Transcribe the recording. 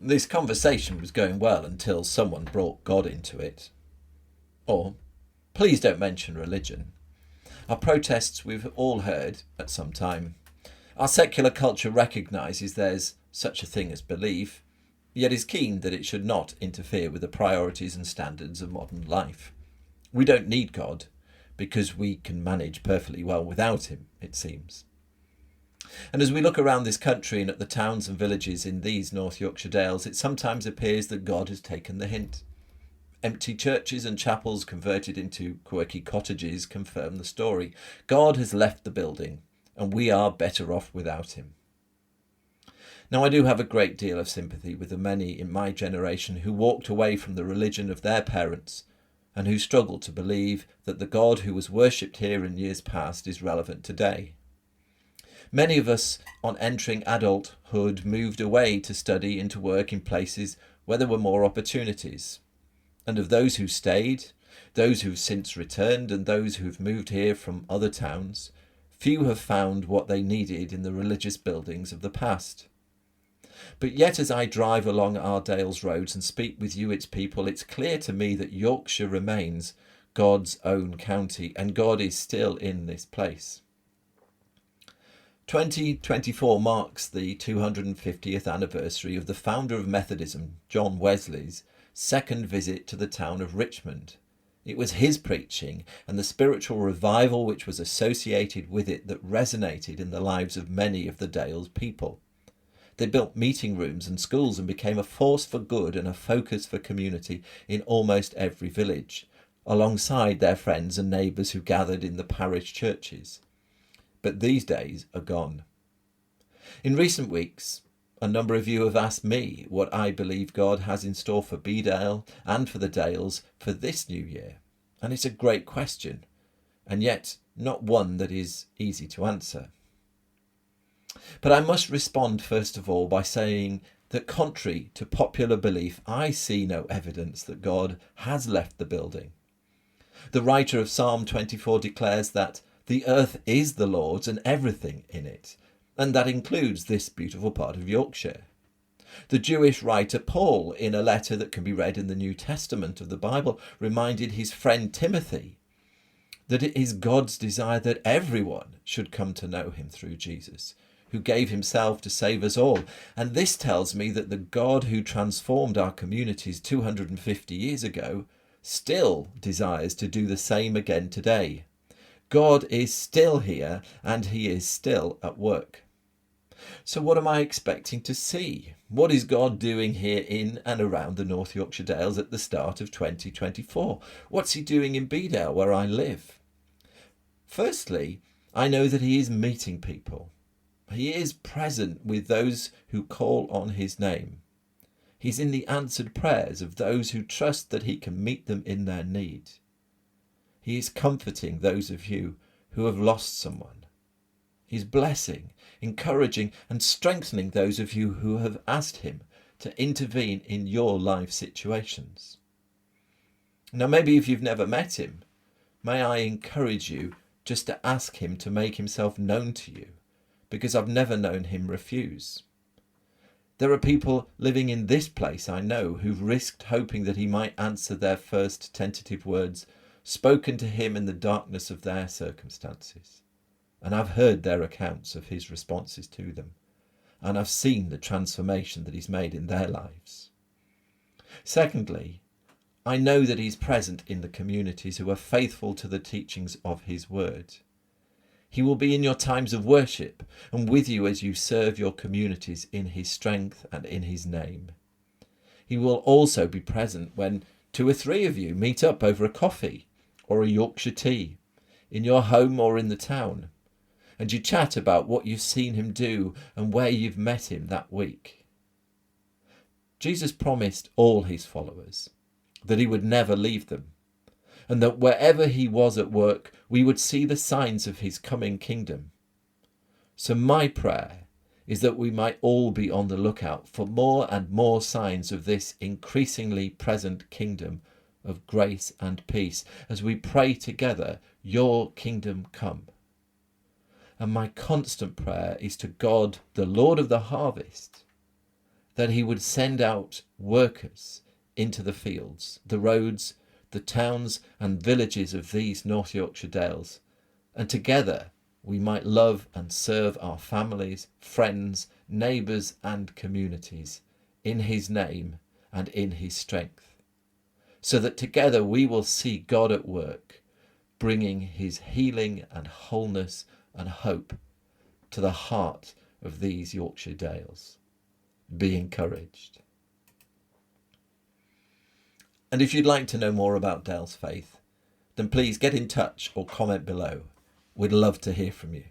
This conversation was going well until someone brought God into it. Or, please don't mention religion. Are protests we've all heard at some time. Our secular culture recognises there's such a thing as belief, yet is keen that it should not interfere with the priorities and standards of modern life. We don't need God, because we can manage perfectly well without him, it seems. And as we look around this country and at the towns and villages in these North Yorkshire Dales, it sometimes appears that God has taken the hint. Empty churches and chapels converted into quirky cottages confirm the story. God has left the building, and we are better off without him. Now, I do have a great deal of sympathy with the many in my generation who walked away from the religion of their parents and who struggle to believe that the God who was worshipped here in years past is relevant today. Many of us, on entering adulthood, moved away to study and to work in places where there were more opportunities. And of those who stayed, those who've since returned, and those who've moved here from other towns, few have found what they needed in the religious buildings of the past. But yet, as I drive along our Dales roads and speak with you, its people, it's clear to me that Yorkshire remains God's own county, and God is still in this place. 2024 marks the 250th anniversary of the founder of Methodism, John Wesley's, second visit to the town of Richmond. It was his preaching and the spiritual revival which was associated with it that resonated in the lives of many of the Dales people. They built meeting rooms and schools and became a force for good and a focus for community in almost every village, alongside their friends and neighbours who gathered in the parish churches. But these days are gone. In recent weeks, a number of you have asked me what I believe God has in store for Bedale and for the Dales for this new year. And it's a great question, and yet not one that is easy to answer. But I must respond first of all by saying that contrary to popular belief, I see no evidence that God has left the building. The writer of Psalm 24 declares that the earth is the Lord's and everything in it, and that includes this beautiful part of Yorkshire. The Jewish writer Paul, in a letter that can be read in the New Testament of the Bible, reminded his friend Timothy that it is God's desire that everyone should come to know him through Jesus, who gave himself to save us all. And this tells me that the God who transformed our communities 250 years ago still desires to do the same again today. God is still here and he is still at work. So what am I expecting to see? What is God doing here in and around the North Yorkshire Dales at the start of 2024? What's he doing in Bedale, where I live? Firstly, I know that he is meeting people. He is present with those who call on his name. He's in the answered prayers of those who trust that he can meet them in their need. He is comforting those of you who have lost someone. He's blessing, encouraging and strengthening those of you who have asked him to intervene in your life situations. Now, maybe if you've never met him, may I encourage you just to ask him to make himself known to you, because I've never known him refuse. There are people living in this place I know who've risked hoping that he might answer their first tentative words, spoken to him in the darkness of their circumstances. And I've heard their accounts of his responses to them, and I've seen the transformation that he's made in their lives. Secondly, I know that he's present in the communities who are faithful to the teachings of his word. He will be in your times of worship and with you as you serve your communities in his strength and in his name. He will also be present when 2 or 3 of you meet up over a coffee or a Yorkshire tea in your home or in the town, and you chat about what you've seen him do and where you've met him that week. Jesus promised all his followers that he would never leave them, and that wherever he was at work, we would see the signs of his coming kingdom. So my prayer is that we might all be on the lookout for more and more signs of this increasingly present kingdom of grace and peace as we pray together, your kingdom come. And my constant prayer is to God, the Lord of the harvest, that he would send out workers into the fields, the roads, the towns and villages of these North Yorkshire Dales, and together we might love and serve our families, friends, neighbours and communities in his name and in his strength, so that together we will see God at work, bringing his healing and wholeness and hope to the heart of these Yorkshire Dales. Be encouraged. And if you'd like to know more about Dales Faith, then please get in touch or comment below. We'd love to hear from you.